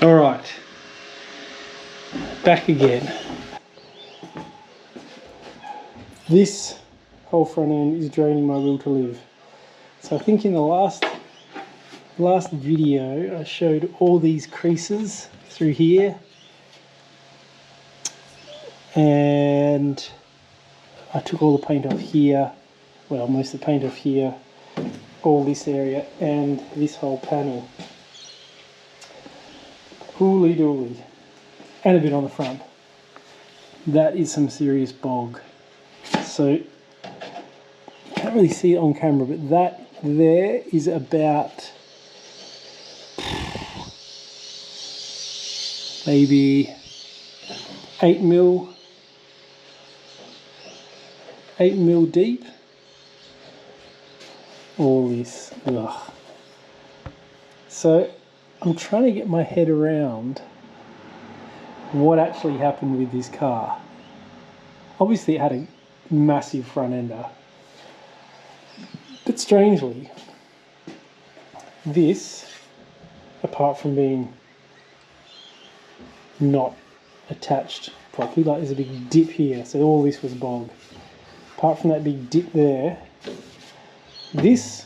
All right, back again. This whole front end is draining my will to live. So I think in the last video I showed all these creases through here, and I took all the paint off here, well, most of the paint off here, all this area and this whole panel. Hooly dooly. And a bit on the front. That is some serious bog. So you can't really see it on camera, but that there is about maybe 8 mil deep. All this, ugh. So I'm trying to get my head around what actually happened with this car. Obviously it had a massive front ender, but strangely this, apart from being not attached properly, like there's a big dip here, so all this was bog. Apart from that big dip there, this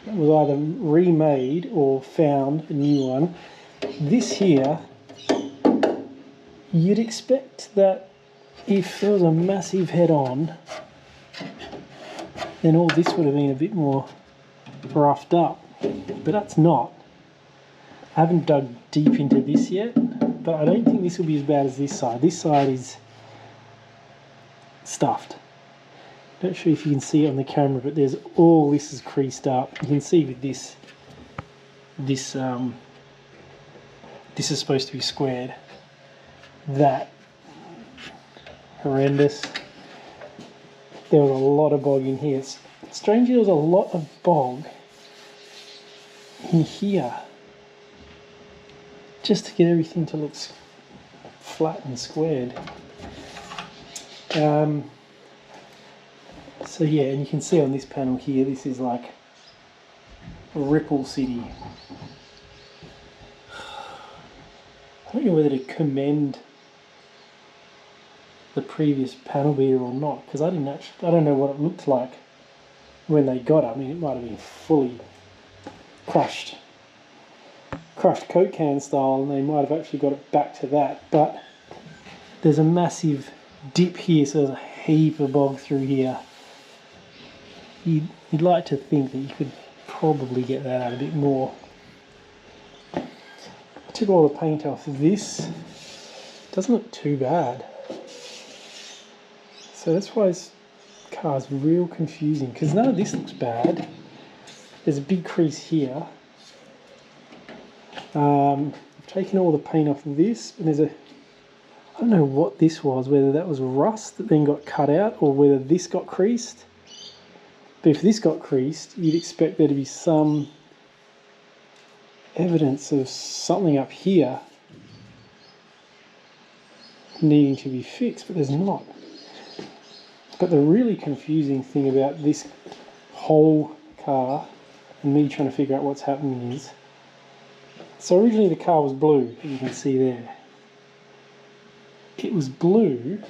was either remade or found a new one. This here, you'd expect that if there was a massive head-on, then all this would have been a bit more roughed up, but that's not. I haven't dug deep into this yet, but I don't think this will be as bad as this side. This side is stuffed. Not sure if you can see it on the camera, but there's all this is creased up. You can see with this is supposed to be squared. That horrendous. There was a lot of bog in here. Strangely, there was a lot of bog in here, just to get everything to look flat and squared. So yeah, and you can see on this panel here, this is like Ripple City. I don't know whether to commend the previous panel beater or not, because I don't know what it looked like when they got it. I mean, it might have been fully crushed Coke can style, and they might have actually got it back to that, but there's a massive dip here, so there's a heap of bog through here. You'd like to think that you could probably get that out a bit more. I took all the paint off this. Doesn't look too bad. So that's why this car's real confusing, because none of this looks bad. There's a big crease here. I've taken all the paint off of this, and there's I don't know what this was, whether that was rust that then got cut out or whether this got creased. But if this got creased, you'd expect there to be some evidence of something up here needing to be fixed, but there's not. But the really confusing thing about this whole car and me trying to figure out what's happening is, so originally the car was blue, as you can see there. It was blue,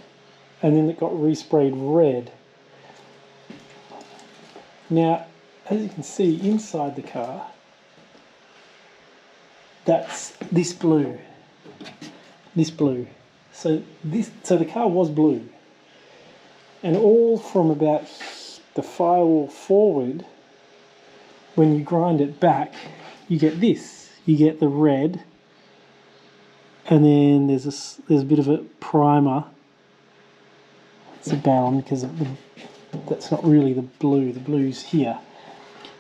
and then it got resprayed red. Now, as you can see inside the car, that's this blue. So the car was blue, and all from about the firewall forward, when you grind it back, you get this. You get the red, and then there's a bit of a primer. It's a brown because that's not really the blue. The blue's here.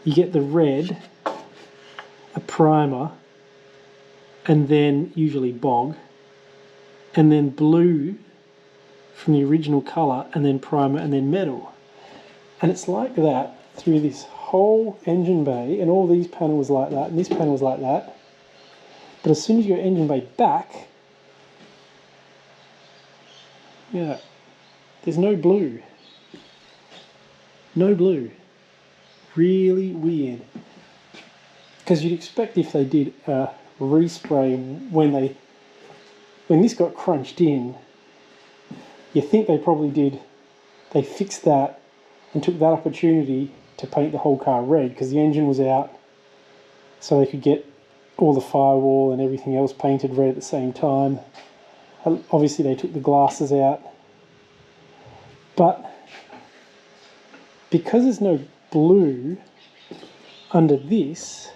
You get the red, a primer, and then usually bog, and then blue from the original colour, and then primer, and then metal. And it's like that through this whole engine bay, and all these panels like that, and this panel was like that. But as soon as you go engine bay back, yeah, there's no blue. No blue. Really weird. because you'd expect if they did a respray when this got crunched in, you think they fixed that and took that opportunity to paint the whole car red because the engine was out, so they could get all the firewall and everything else painted red at the same time. Obviously they took the glasses out, but because there's no blue under this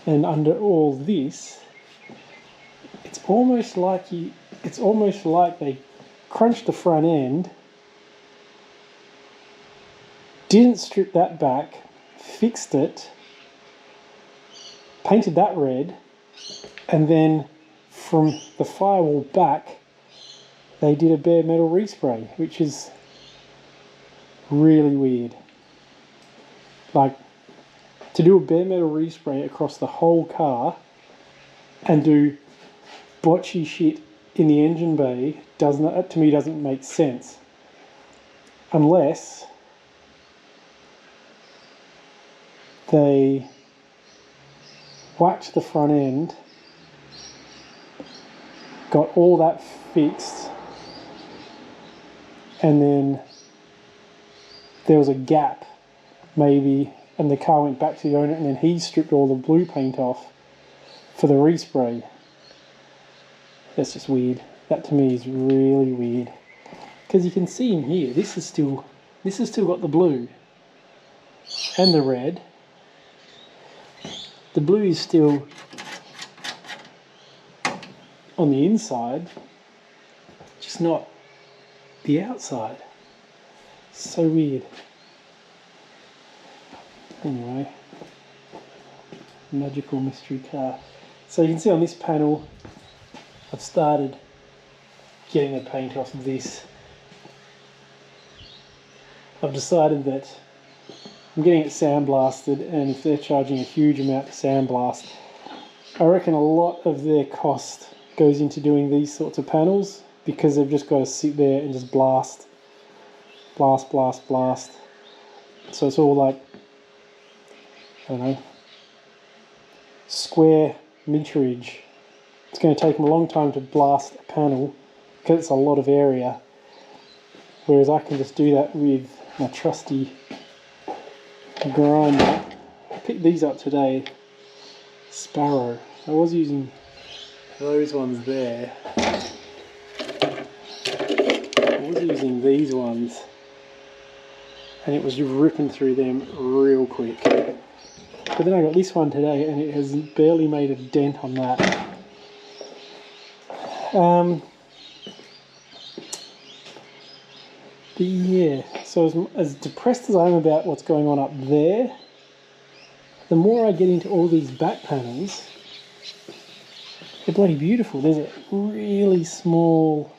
and under all this, it's almost like they crunched the front end, didn't strip that back, fixed it, painted that red, and then from the firewall back they did a bare metal respray, which is really weird. Like, to do a bare metal respray across the whole car and do blotchy shit in the engine bay to me doesn't make sense, unless they whacked the front end, got all that fixed, and then there was a gap maybe, and the car went back to the owner and then he stripped all the blue paint off for the respray. That's just weird. That to me is really weird, because you can see in here this has still got the blue and the red. The blue is still on the inside, just not the outside. So weird. Anyway, magical mystery car. So you can see on this panel I've started getting the paint off of this. I've decided that I'm getting it sandblasted, and if they're charging a huge amount to sandblast, I reckon a lot of their cost goes into doing these sorts of panels, because they've just got to sit there and just blast. So it's all like, I don't know, square meterage. It's going to take them a long time to blast a panel because it's a lot of area, whereas I can just do that with my trusty grinder. I picked these up today, Sparrow. I was using those ones there. I was using these ones, and it was ripping through them real quick. But then I got this one today and it has barely made a dent on that. But yeah, so as depressed as I am about what's going on up there, the more I get into all these back panels, they're bloody beautiful. There's a really small,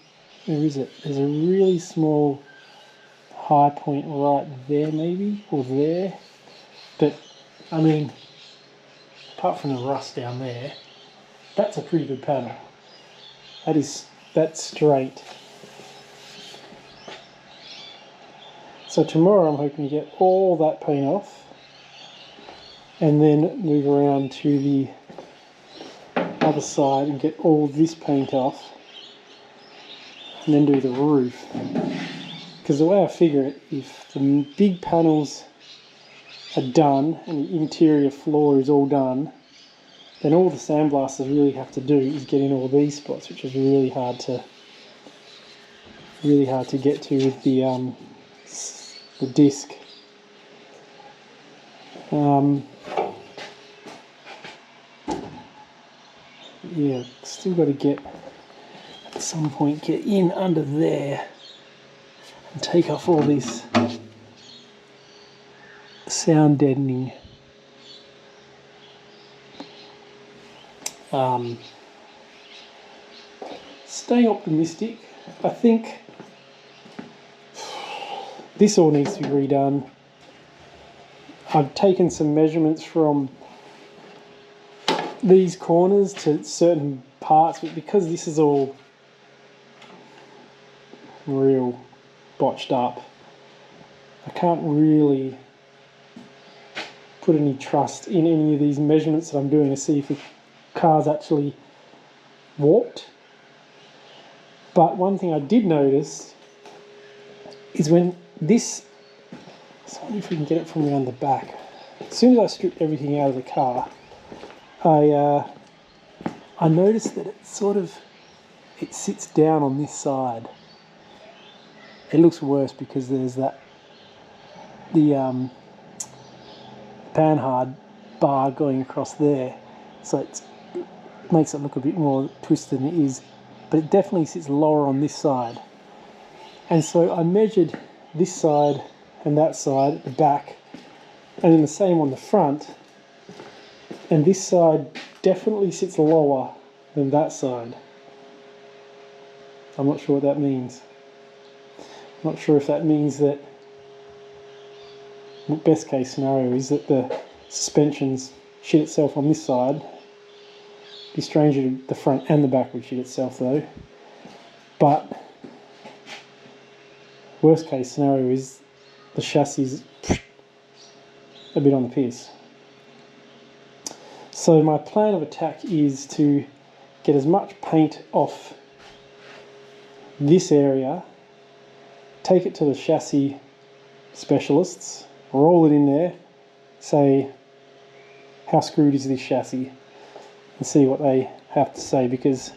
where is it? There's a really small high point right there maybe, or there. But I mean, apart from the rust down there, that's a pretty good panel. That's straight. So tomorrow I'm hoping to get all that paint off and then move around to the other side and get all this paint off and then do the roof. Because the way I figure it, if the big panels are done and the interior floor is all done, then all the sandblasters really have to do is get in all these spots, which is really hard to get to with the disc. Yeah, still got to get at some point get in under there and take off all this sound deadening staying optimistic. I think this all needs to be redone. I've taken some measurements from these corners to certain parts, but because this is all real botched up, I can't really put any trust in any of these measurements that I'm doing to see if the car's actually warped. But one thing I did notice is when this, so I wonder if we can get it from around the back. As soon as I stripped everything out of the car, I noticed that it sits down on this side. It looks worse because there's the panhard bar going across there, so it makes it look a bit more twisted than it is, but it definitely sits lower on this side. And so I measured this side and that side at the back, and then the same on the front, and this side definitely sits lower than that side. I'm not sure what that means. I'm not sure if that means that the best case scenario is that the suspension's shit itself on this side. Be strange if the front and the back would shit itself though. But worst case scenario is the chassis is a bit on the piss. So my plan of attack is to get as much paint off this area, take it to the chassis specialists, roll it in there, say, how screwed is this chassis, and see what they have to say, because,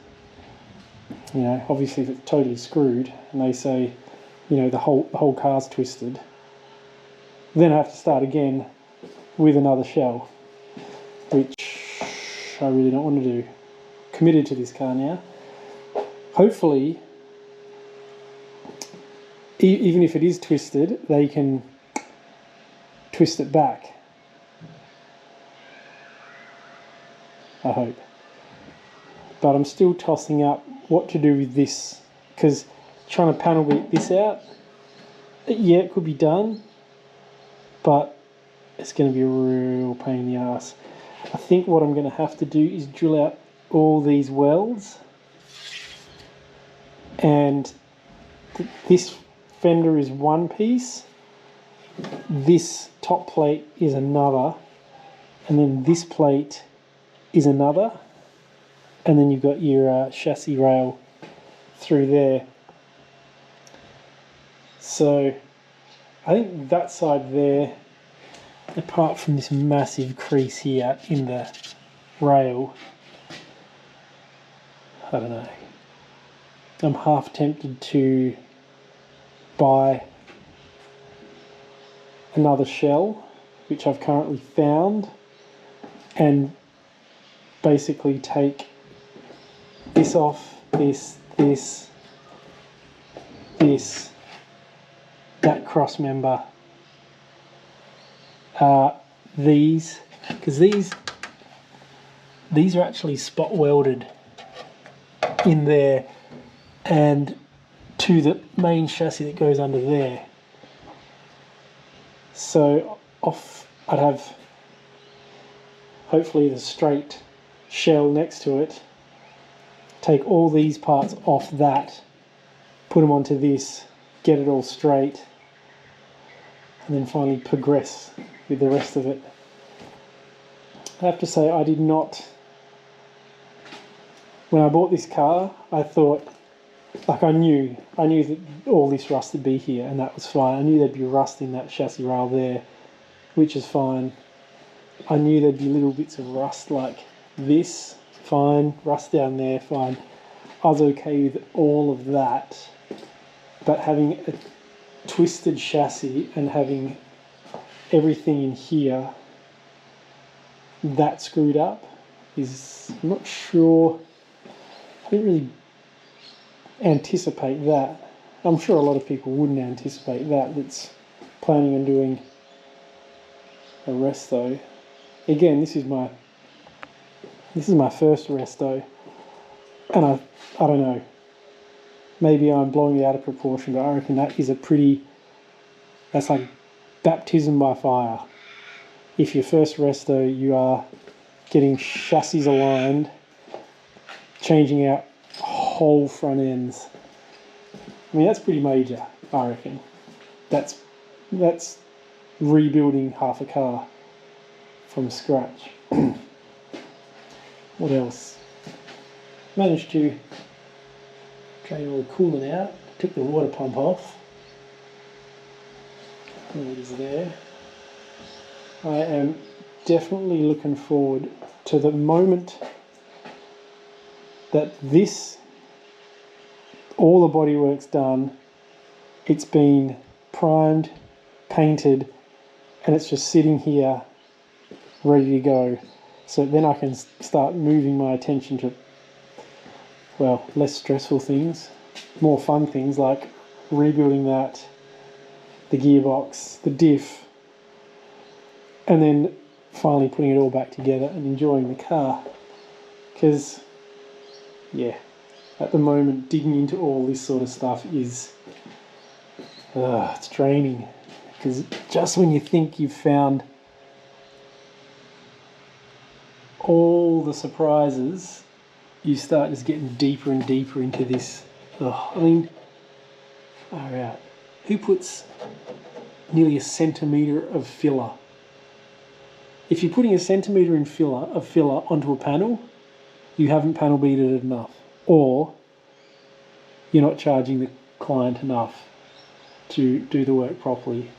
you know, obviously if it's totally screwed and they say, you know, the whole car's twisted, then I have to start again with another shell, which I really don't want to do. Committed to this car now. Hopefully, even if it is twisted, they can twist it back. I hope. But I'm still tossing up what to do with this, because trying to panel beat this out, yeah, it could be done, but it's going to be a real pain in the ass. I think what I'm going to have to do is drill out all these welds, and this fender is one piece, this top plate is another, and then this plate is another, and then you've got your chassis rail through there. So I think that side there, apart from this massive crease here in the rail, I don't know. I'm half tempted to buy another shell, which I've currently found, and basically take this off, this, that cross member, these, because these are actually spot welded in there and to the main chassis that goes under there. So I'd have hopefully the straight shell next to it, take all these parts off that, put them onto this, get it all straight, and then finally progress with the rest of it. I have to say, I did not, when I bought this car, I thought, like I knew that all this rust would be here, and that was fine. I knew there'd be rust in that chassis rail there, which is fine. I knew there'd be little bits of rust like this, fine. Rust down there, fine. I was okay with all of that, but having a twisted chassis and having everything in here that screwed up is, I'm not sure, I didn't really anticipate that. I'm sure a lot of people wouldn't anticipate that, that's planning on doing a resto. Again, this is my first resto, and I don't know, maybe I'm blowing it out of proportion, but I reckon that is that's like baptism by fire. If your first resto, you are getting chassis aligned, changing out whole front ends. I mean, that's pretty major, I reckon. That's rebuilding half a car. from scratch. What else? Managed to drain all the coolant out, took the water pump off. There it is there. I am definitely looking forward to the moment that all the bodywork's done, it's been primed, painted, and it's just sitting here ready to go. So then I can start moving my attention to, well, less stressful things, more fun things like rebuilding that, the gearbox, the diff, and then finally putting it all back together and enjoying the car. Because, yeah, at the moment digging into all this sort of stuff is, it's draining. Because just when you think you've found all the surprises, you start just getting deeper and deeper into this. I mean, far out. Who puts nearly a centimetre of filler? If you're putting a centimetre of filler onto a panel, you haven't panel beaded it enough, or you're not charging the client enough to do the work properly.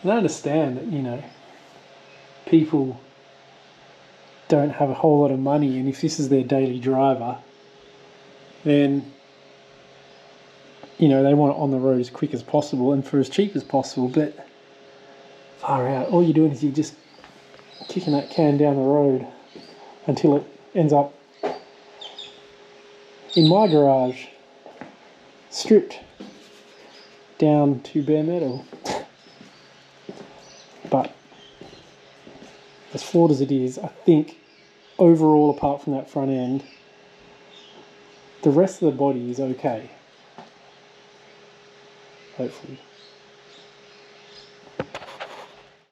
And I understand that, you know, people don't have a whole lot of money, and if this is their daily driver, then, you know, they want it on the road as quick as possible and for as cheap as possible. But far out, all you're doing is you're just kicking that can down the road until it ends up in my garage, stripped down to bare metal. But as flawed as it is, I think overall, apart from that front end, the rest of the body is okay. Hopefully.